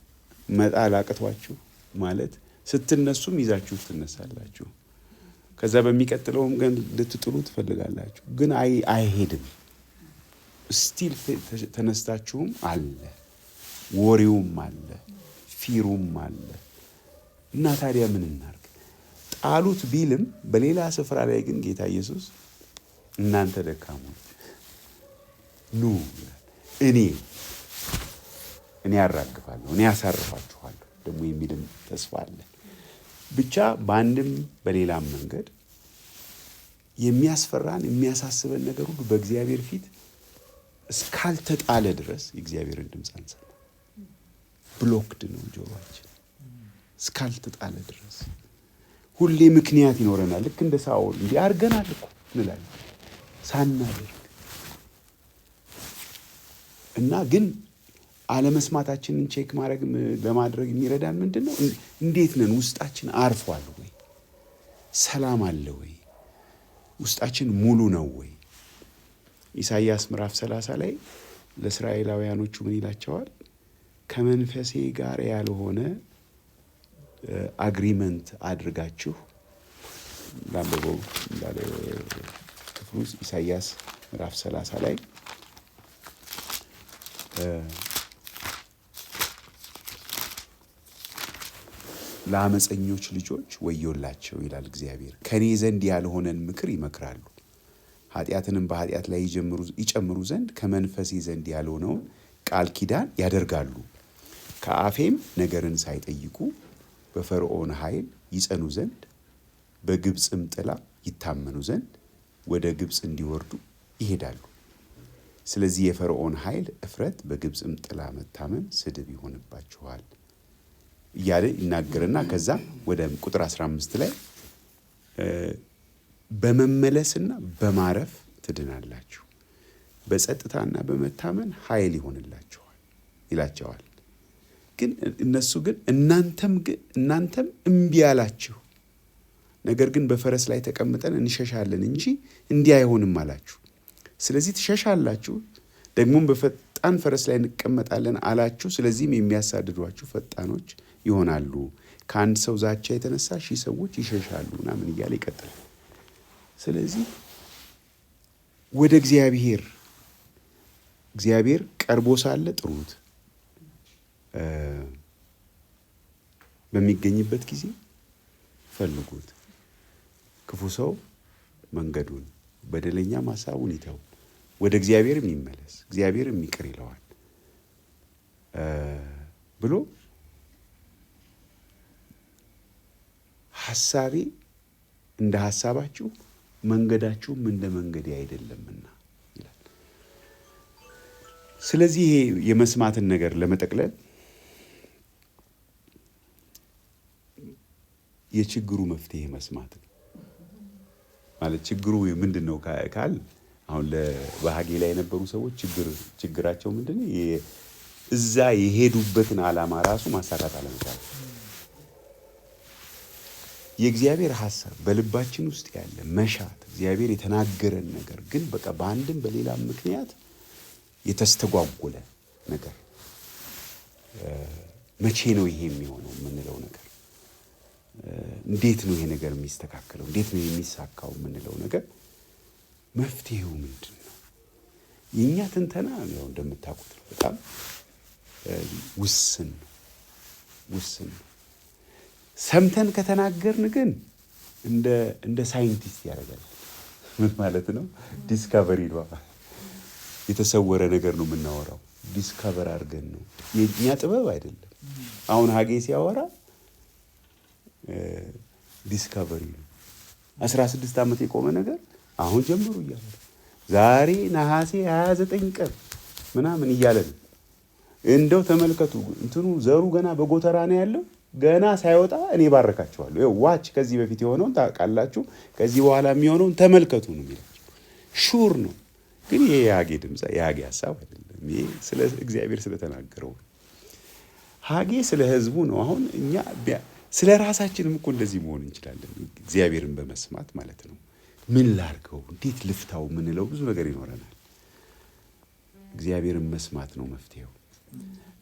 መጣል አቅቷችሁ ማለት ስትነሱም ይዛችሁ ትነሳላችሁ። ከዛ በሚቀጥለውም ግን ልትጥሉ ትፈልጋላችሁ፣ ግን አይሄድም። ስቲል ተነስታችሁም አለ፣ ወሬውም አለ፣ ፊሩም አለ። እና ታዲያ ምን እናርግ? ጣሉት ቢልም በሌላ ስፍራ ላይ ግን ጌታ ኢየሱስ እናንተ ደካሞች ኑ እኔ ያራግፋለሁ፣ እኔ ያሳርፋችኋለሁ ደግሞ የሚልም ተስፋ አለ። ብቻ በአንድም በሌላም መንገድ የሚያስፈራን የሚያሳስበን ነገር ሁሉ በእግዚአብሔር ፊት እስካልተጣለ ድረስ የእግዚአብሔርን ድምፅ አንሰማ። ብሎክድ ነው ጆሮአችን እስካልተጣለ ድረስ። ሁሌ ምክንያት ይኖረናል። ልክ እንደ ሳኦል እንዲህ አድርገናል እኮ እንላለን ሳናደርግ እና ግን አለመስማታችንን ቼክ ለማድረግ የሚረዳን ምንድን ነው? እንዴት ነን? ውስጣችን አርፏል ወይ? ሰላም አለ ወይ? ውስጣችን ሙሉ ነው ወይ? ኢሳይያስ ምዕራፍ 30 ላይ ለእስራኤላውያኖቹ ምን ይላቸዋል? ከመንፈሴ ጋር ያልሆነ አግሪመንት አድርጋችሁ ላንበበው እንዳለ ክፍሉ ኢሳይያስ ምዕራፍ 30 ላይ ለአመፀኞች ልጆች ወዮላቸው ይላል እግዚአብሔር። ከኔ ዘንድ ያልሆነን ምክር ይመክራሉ፣ ኃጢአትንም በኃጢአት ላይ ይጨምሩ ዘንድ ከመንፈሴ ዘንድ ያልሆነውን ቃል ኪዳን ያደርጋሉ። ከአፌም ነገርን ሳይጠይቁ በፈርዖን ኃይል ይጸኑ ዘንድ በግብፅም ጥላ ይታመኑ ዘንድ ወደ ግብፅ እንዲወርዱ ይሄዳሉ። ስለዚህ የፈርዖን ኃይል እፍረት፣ በግብፅም ጥላ መታመን ስድብ ይሆንባችኋል እያለ ይናገርና ከዛ ወደ ቁጥር 15 ላይ በመመለስና በማረፍ ትድናላችሁ፣ በጸጥታና በመታመን ኃይል ይሆንላችኋል ይላቸዋል። ግን እነሱ ግን እናንተም እምቢ አላችሁ፣ ነገር ግን በፈረስ ላይ ተቀምጠን እንሸሻለን እንጂ እንዲህ አይሆንም አላችሁ። ስለዚህ ትሸሻላችሁ፣ ደግሞም በፈጣን ፈረስ ላይ እንቀመጣለን አላችሁ። ስለዚህም የሚያሳድዷችሁ ፈጣኖች ይሆናሉ። ከአንድ ሰው ዛቻ የተነሳ 1000 ሰዎች ይሸሻሉ ምናምን እያለ ይቀጥላል። ስለዚህ ወደ እግዚአብሔር ቀርቦ ሳለ ጥሩት፣ በሚገኝበት ጊዜ ፈልጉት። ክፉ ሰው መንገዱን በደለኛም ሐሳቡን ይተው፣ ወደ እግዚአብሔርም ይመለስ፣ እግዚአብሔርም ይቅር ይለዋል ብሎ ሐሳቤ እንደ ሐሳባችሁ መንገዳችሁም እንደ መንገዴ አይደለምና ይላል። ስለዚህ ይሄ የመስማትን ነገር ለመጠቅለል የችግሩ መፍትሄ መስማት ነው ማለት። ችግሩ ምንድን ነው ካል አሁን በሐጌ ላይ የነበሩ ሰዎች ችግራቸው ምንድን ነው? እዛ የሄዱበትን ዓላማ ራሱ ማሳካት አለመቻል። የእግዚአብሔር ሐሳብ በልባችን ውስጥ ያለ መሻት፣ እግዚአብሔር የተናገረን ነገር ግን በቃ በአንድም በሌላም ምክንያት የተስተጓጎለ ነገር፣ መቼ ነው ይሄ የሚሆነው የምንለው ነገር፣ እንዴት ነው ይሄ ነገር የሚስተካከለው፣ እንዴት ነው የሚሳካው የምንለው ነገር መፍትሄው ምንድን ነው? የእኛ ትንተና ያው እንደምታውቁት ነው፣ በጣም ውስን ነው። ሰምተን ከተናገርን ግን እንደ ሳይንቲስት ያደርጋል። ምን ማለት ነው? ዲስከቨሪ ነው። የተሰወረ ነገር ነው የምናወራው። ዲስከቨር አድርገን ነው። የኛ ጥበብ አይደለም። አሁን ሀጌ ሲያወራ ዲስከቨሪ ነው። 16 ዓመት የቆመ ነገር አሁን ጀምሩ እያለ ዛሬ ነሐሴ 29 ቀን ምናምን እያለ ነው። እንደው ተመልከቱ፣ እንትኑ ዘሩ ገና በጎተራ ነው ያለው። ገና ሳይወጣ እኔ ባረካቸዋለሁ። ይኸው ዋች፣ ከዚህ በፊት የሆነውን ታውቃላችሁ፣ ከዚህ በኋላ የሚሆነውን ተመልከቱ ነው የሚላቸው። ሹር ነው። ግን ይሄ የሀጌ ድምፅ የሀጌ ሀሳብ አይደለም። ይሄ ስለ እግዚአብሔር ስለተናገረው ሀጌ ስለ ህዝቡ ነው። አሁን እኛ ስለ ራሳችንም እኮ እንደዚህ መሆን እንችላለን፣ እግዚአብሔርን በመስማት ማለት ነው። ምን ላርገው፣ እንዴት ልፍታው ምንለው ብዙ ነገር ይኖረናል። እግዚአብሔርን መስማት ነው መፍትሄው።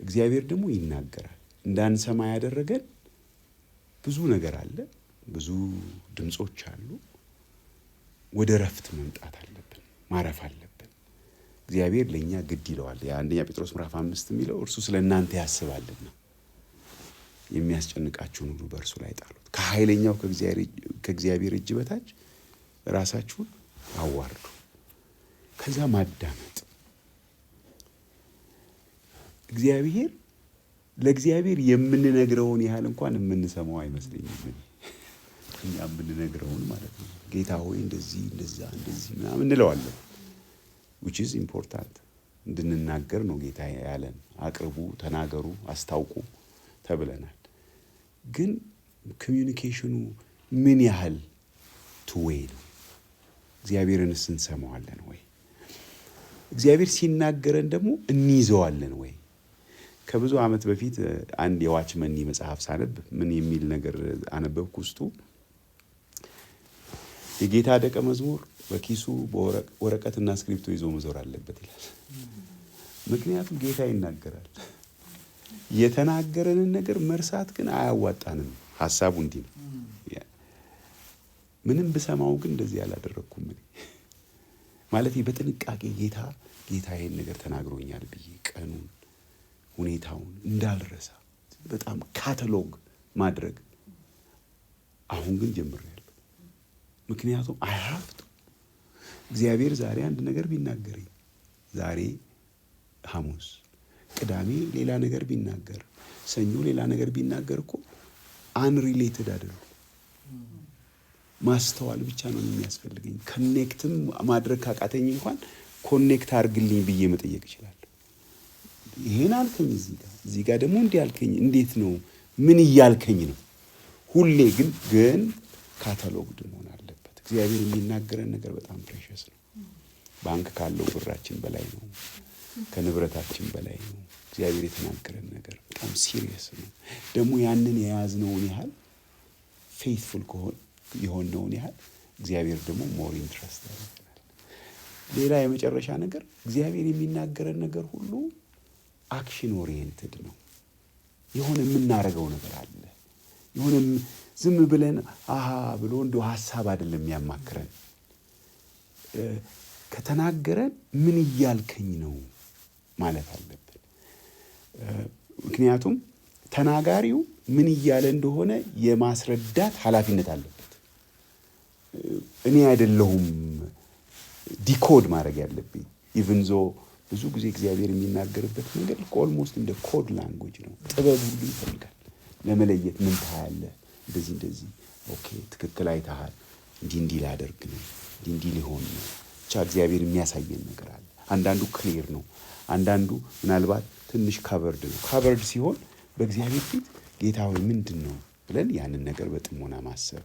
እግዚአብሔር ደግሞ ይናገራል። እንዳንሰማ ያደረገን ብዙ ነገር አለ፣ ብዙ ድምጾች አሉ። ወደ ረፍት መምጣት አለብን፣ ማረፍ አለብን። እግዚአብሔር ለእኛ ግድ ይለዋል። የአንደኛ ጴጥሮስ ምዕራፍ 5 የሚለው እርሱ ስለ እናንተ ያስባልና የሚያስጨንቃችሁን ሁሉ በእርሱ ላይ ጣሉት፣ ከኃይለኛው ከእግዚአብሔር እጅ በታች ራሳችሁን አዋርዱ። ከዛ ማዳመጥ። ለእግዚአብሔር የምንነግረውን ያህል እንኳን የምንሰማው አይመስለኝም። እኛ የምንነግረውን ማለት ነው። ጌታ ሆይ እንደዚህ እንደዛ እንደዚህ ምናምን እንለዋለን። which is important እንድንናገር ነው ጌታ ያለን። አቅርቡ፣ ተናገሩ፣ አስታውቁ ተብለናል። ግን ኮሚዩኒኬሽኑ ምን ያህል ቱዌይ ነው? እግዚአብሔርንስ እንሰማዋለን ወይ? እግዚአብሔር ሲናገረን ደግሞ እንይዘዋለን ወይ? ከብዙ ዓመት በፊት አንድ የዋችመኒ መጽሐፍ ሳነብ ምን የሚል ነገር አነበብኩ። ውስጡ የጌታ ደቀ መዝሙር በኪሱ ወረቀትና እስክሪፕቶ ይዞ መዞር አለበት ይላል። ምክንያቱም ጌታ ይናገራል። የተናገረንን ነገር መርሳት ግን አያዋጣንም። ሐሳቡ እንዲህ ነው። ምንም ብሰማው ግን እንደዚህ ያላደረኩም ማለት በጥንቃቄ ጌታ ይሄን ነገር ተናግሮኛል ብዬ ቀኑን ሁኔታውን እንዳልረሳ በጣም ካታሎግ ማድረግ አሁን ግን ጀምሬያለሁ። ምክንያቱም አይሀፍቱ እግዚአብሔር ዛሬ አንድ ነገር ቢናገረኝ፣ ዛሬ ሐሙስ፣ ቅዳሜ ሌላ ነገር ቢናገር፣ ሰኞ ሌላ ነገር ቢናገር እኮ አንሪሌትድ አይደለም። ማስተዋል ብቻ ነው የሚያስፈልገኝ። ኮኔክትም ማድረግ ካቃተኝ እንኳን ኮኔክት አድርግልኝ ብዬ መጠየቅ ይችላል። ይሄን አልከኝ፣ እዚህ ጋር ደግሞ እንዲህ አልከኝ፣ እንዴት ነው? ምን እያልከኝ ነው? ሁሌ ግን ካታሎግ መሆን አለበት። እግዚአብሔር የሚናገረን ነገር በጣም ፕሬሸስ ነው። ባንክ ካለው ብራችን በላይ ነው። ከንብረታችን በላይ ነው። እግዚአብሔር የተናገረን ነገር በጣም ሲሪየስ ነው። ደግሞ ያንን የያዝነውን ያህል ፌይትፉል የሆነውን ያህል እግዚአብሔር ደግሞ ሞር ኢንትረስት ያደርገናል። ሌላ የመጨረሻ ነገር እግዚአብሔር የሚናገረን ነገር ሁሉ አክሽን ኦሪየንትድ ነው። የሆነ የምናደርገው ነገር አለ። የሆነ ዝም ብለን አሃ ብሎ እንደው ሐሳብ አይደለም የሚያማክረን። ከተናገረን ምን እያልከኝ ነው ማለት አለብን። ምክንያቱም ተናጋሪው ምን እያለ እንደሆነ የማስረዳት ኃላፊነት አለበት። እኔ አይደለሁም ዲኮድ ማድረግ ያለብኝ። ኢቭን ዞ ብዙ ጊዜ እግዚአብሔር የሚናገርበት መንገድ ኦልሞስት እንደ ኮድ ላንጉዌጅ ነው። ጥበብ ሁሉ ይፈልጋል ለመለየት። ምን ታያለህ? እንደዚህ ኦኬ፣ ትክክል አይተሃል። እንዲህ ላደርግ ነው፣ እንዲህ ሊሆን ነው። ብቻ እግዚአብሔር የሚያሳየን ነገር አለ። አንዳንዱ ክሊር ነው፣ አንዳንዱ ምናልባት ትንሽ ካቨርድ ነው። ካቨርድ ሲሆን በእግዚአብሔር ፊት ጌታ ሆይ ምንድን ነው ብለን ያንን ነገር በጥሞና ማሰብ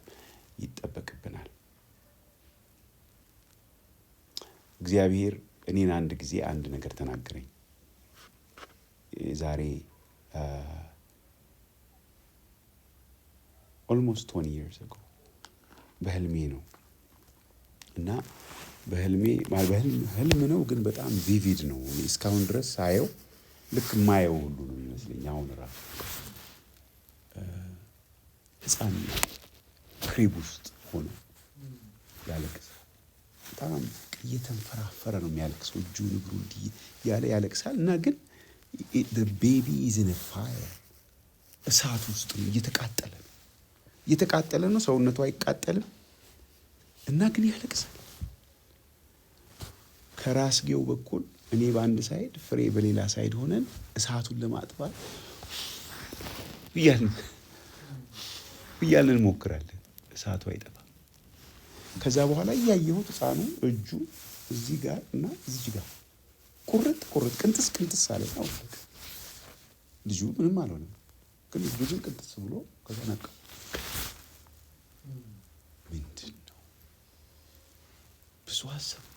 ይጠበቅብናል። እግዚአብሔር እኔን አንድ ጊዜ አንድ ነገር ተናገረኝ። ዛሬ almost 20 years ago በህልሜ ነው እና ህልም ነው ግን በጣም ቪቪድ ነው። እስካሁን ድረስ ሳየው ልክ ማየው ሁሉ ነው የሚመስለኝ። አሁን ራሱ ህፃን ክሪብ ውስጥ ሆኖ ያለቅሳል። በጣም እየተንፈራፈረ ነው የሚያለቅሰው። እጁን እግሩ እንዲህ ያለ ያለቅሳል እና ግን the baby is in a fire፣ እሳት ውስጥ ነው፣ እየተቃጠለ ነው። እየተቃጠለ ነው፣ ሰውነቱ አይቃጠልም እና ግን ያለቅሳል። ከራስጌው በኩል እኔ በአንድ ሳይድ ፍሬ በሌላ ሳይድ ሆነን እሳቱን ለማጥፋት እያልን እንሞክራለን። እሳቱ አይጠፋም። ከዛ በኋላ እያየሁት ሕፃኑ እጁ እዚህ ጋር እና እዚህ ጋር ቁርጥ ቅንጥስ አለ ነው። ልጁ ምንም አልሆነም፣ ግን እጁ ግን ቅንጥስ ብሎ ከዛ ነቃ። ምንድን ነው? ብዙ አሰብኩ።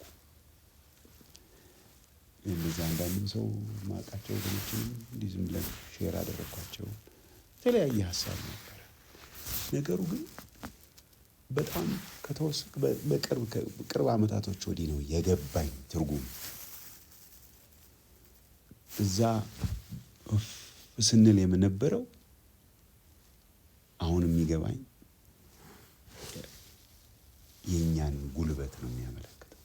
እነዚህ አንዳንድም ሰው ማውቃቸው ወገኖችንም እንዲህ ዝም ብለን ሼር አደረግኳቸው። የተለያየ ሀሳብ ነበረ። ነገሩ ግን በጣም በቅርብ ዓመታቶች ወዲህ ነው የገባኝ ትርጉም። እዛ ስንል የምነበረው አሁን የሚገባኝ የእኛን ጉልበት ነው የሚያመለክተው።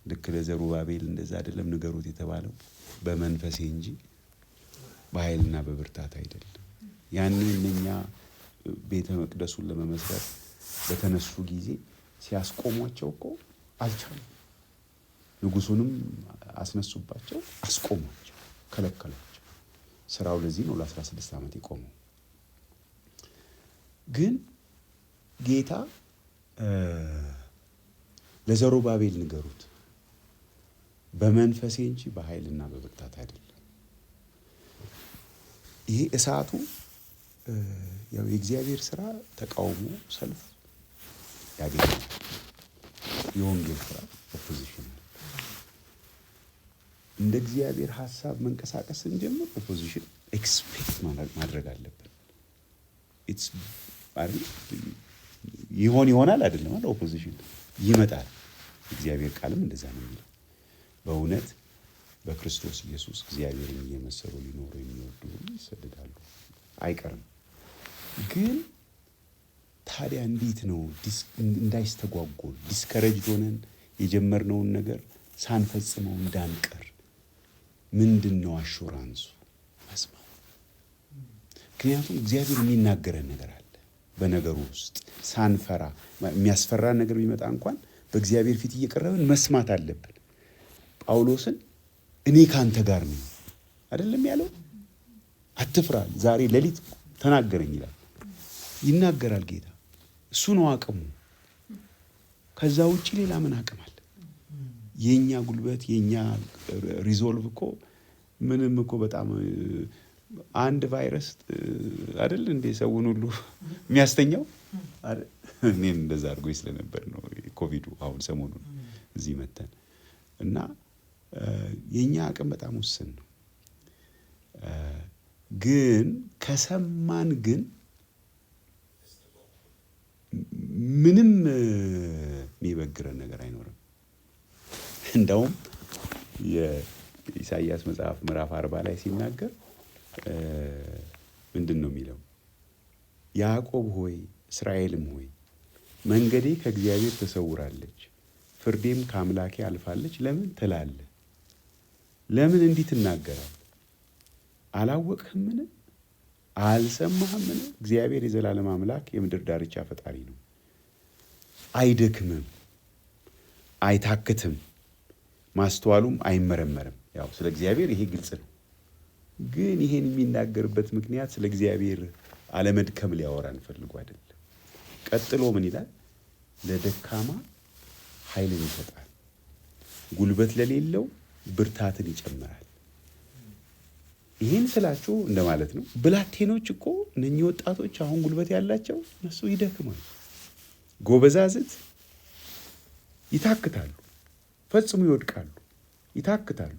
ልክ ለዘሩባቤል እንደዛ አይደለም ንገሩት የተባለው በመንፈሴ እንጂ በኃይልና በብርታት አይደለም። ያኔ እነኛ ቤተ መቅደሱን ለመመስረት በተነሱ ጊዜ ሲያስቆሟቸው እኮ አልቻሉም። ንጉሱንም አስነሱባቸው፣ አስቆሟቸው፣ ከለከሏቸው። ስራው ለዚህ ነው ለ16 ዓመት የቆመው። ግን ጌታ ለዘሩባቤል ንገሩት በመንፈሴ እንጂ በኃይልና በብርታት አይደለም። ይሄ እሳቱ ያው የእግዚአብሔር ስራ ተቃውሞ ሰልፍ ያገኛል። የወንጌል ስራ ኦፖዚሽን ነው። እንደ እግዚአብሔር ሐሳብ መንቀሳቀስ ስንጀምር ኦፖዚሽን ኤክስፔክት ማድረግ አለብን። ኢትስ ይሆናል አይደለም አለ ኦፖዚሽን ይመጣል። እግዚአብሔር ቃልም እንደዛ ነው የሚለው። በእውነት በክርስቶስ ኢየሱስ እግዚአብሔርን እየመሰሉ ሊኖሩ የሚወዱ ሁሉ ይሰደዳሉ፣ አይቀርም። ግን ታዲያ እንዴት ነው እንዳይስተጓጎል ዲስከሬጅድ ሆነን የጀመርነውን ነገር ሳንፈጽመው እንዳንቀር ምንድን ነው አሹራንሱ? መስማት። ምክንያቱም እግዚአብሔር የሚናገረን ነገር አለ በነገሩ ውስጥ ሳንፈራ። የሚያስፈራን ነገር ቢመጣ እንኳን በእግዚአብሔር ፊት እየቀረብን መስማት አለብን። ጳውሎስን እኔ ካንተ ጋር ነኝ አይደለም ያለው? አትፍራ፣ ዛሬ ሌሊት ተናገረኝ ይላል። ይናገራል ጌታ። እሱ ነው አቅሙ። ከዛ ውጪ ሌላ ምን አቅም አለ? የኛ ጉልበት የኛ ሪዞልቭ እኮ ምንም እኮ በጣም አንድ ቫይረስ አይደል እንዴ ሰውን ሁሉ የሚያስተኛው? እኔን እንደዛ አድርጎኝ ስለነበር ነው ኮቪዱ አሁን ሰሞኑን እዚህ መተን እና የኛ አቅም በጣም ውስን ነው። ግን ከሰማን ግን ምንም የሚበግረን ነገር አይኖርም። እንደውም የኢሳይያስ መጽሐፍ ምዕራፍ 40 ላይ ሲናገር ምንድን ነው የሚለው? ያዕቆብ ሆይ እስራኤልም ሆይ መንገዴ ከእግዚአብሔር ተሰውራለች፣ ፍርዴም ከአምላኬ አልፋለች ለምን ትላለህ? ለምን እንዲህ ትናገራለህ? አላወቅህምን? አልሰማህምን? እግዚአብሔር የዘላለም አምላክ የምድር ዳርቻ ፈጣሪ ነው። አይደክምም፣ አይታክትም፣ ማስተዋሉም አይመረመርም። ያው ስለ እግዚአብሔር ይሄ ግልጽ ነው። ግን ይሄን የሚናገርበት ምክንያት ስለ እግዚአብሔር አለመድከም ሊያወራን ፈልጎ አይደለም። ቀጥሎ ምን ይላል? ለደካማ ኃይልን ይሰጣል፣ ጉልበት ለሌለው ብርታትን ይጨምራል። ይሄን ስላችሁ እንደማለት ነው። ብላቴኖች እኮ እነኚህ ወጣቶች አሁን ጉልበት ያላቸው እነሱ ይደክማሉ። ጎበዛዝት ይታክታሉ፣ ፈጽሞ ይወድቃሉ፣ ይታክታሉ።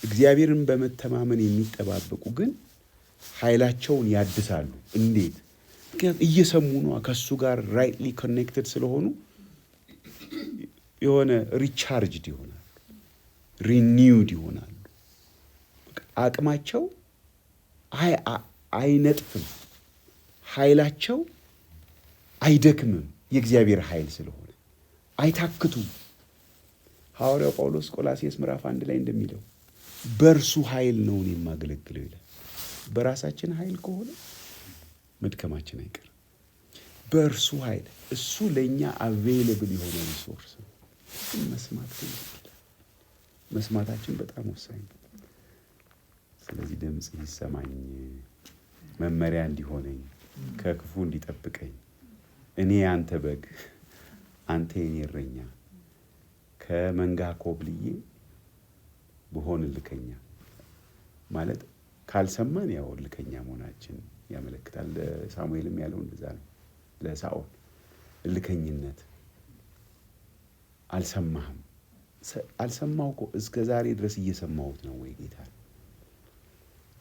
እግዚአብሔርን በመተማመን የሚጠባበቁ ግን ኃይላቸውን ያድሳሉ። እንዴት? ምክንያቱም እየሰሙ ነው፣ ከሱ ጋር ራይትሊ ኮኔክትድ ስለሆኑ የሆነ ሪቻርጅድ ይሆናሉ፣ ሪኒውድ ይሆናሉ። አቅማቸው አይነጥፍም፣ ኃይላቸው አይደክምም። የእግዚአብሔር ኃይል ስለሆነ አይታክቱም። ሐዋርያው ጳውሎስ ቆላስይስ ምዕራፍ 1 ላይ እንደሚለው በእርሱ ኃይል ነው የማገለግለው ይላል። በራሳችን ኃይል ከሆነ መድከማችን አይቀርም። በእርሱ ኃይል እሱ ለእኛ አቬይለብል የሆነ ሪሶርስ ነው። መስማታችን በጣም ወሳኝ ነው። ስለዚህ ድምፅ ይሰማኝ፣ መመሪያ እንዲሆነኝ፣ ከክፉ እንዲጠብቀኝ፣ እኔ አንተ በግ አንተ የኔ እረኛ፣ ከመንጋ ኮብልዬ ብሆን እልከኛ ማለት ካልሰማን ያው እልከኛ መሆናችን ያመለክታል። ሳሙኤልም ያለው እንደዛ ነው ለሳኦል። እልከኝነት አልሰማሁ እኮ እስከ ዛሬ ድረስ እየሰማሁት ነው ወይ ጌታ?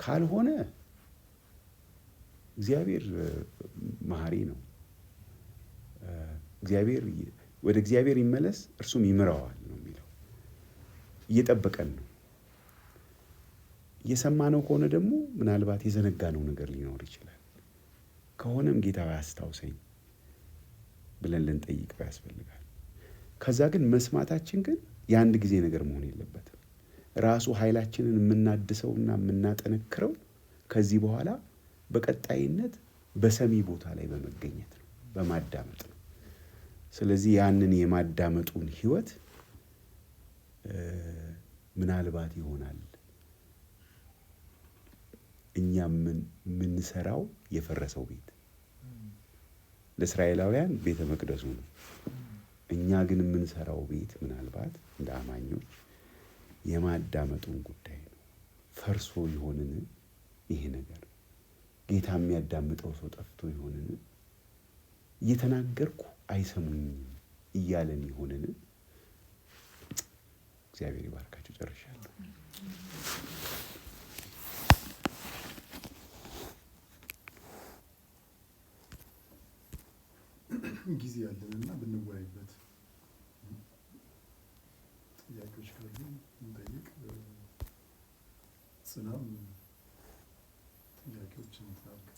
ካልሆነ እግዚአብሔር መሐሪ ነው። ወደ እግዚአብሔር ይመለስ እርሱም ይምረዋል ነው የሚለው። እየጠበቀን ነው። እየሰማነው ከሆነ ደግሞ ምናልባት የዘነጋነው ነገር ሊኖር ይችላል። ከሆነም ጌታ ያስታውሰኝ ብለን ልንጠይቀው ያስፈልጋል። ከዛ ግን መስማታችን ግን የአንድ ጊዜ ነገር መሆን የለበትም። ራሱ ኃይላችንን የምናድሰውና የምናጠነክረው ከዚህ በኋላ በቀጣይነት በሰሚ ቦታ ላይ በመገኘት ነው፣ በማዳመጥ ነው። ስለዚህ ያንን የማዳመጡን ህይወት ምናልባት ይሆናል እኛ የምንሰራው የፈረሰው ቤት ለእስራኤላውያን ቤተ መቅደሱ ነው። እኛ ግን የምንሰራው ቤት ምናልባት እንደ አማኞች የማዳመጡን ጉዳይ ነው። ፈርሶ ይሆንን ይሄ ነገር? ጌታ የሚያዳምጠው ሰው ጠፍቶ ይሆንን? እየተናገርኩ አይሰሙኝም እያለን ይሆንን? እግዚአብሔር ይባርካችሁ። ጨርሻለሁ። ጊዜ ያለንና ብንወያይበት ጥያቄዎች ካሉ እንጠይቅ። ጽናም ጥያቄዎችን ታርግ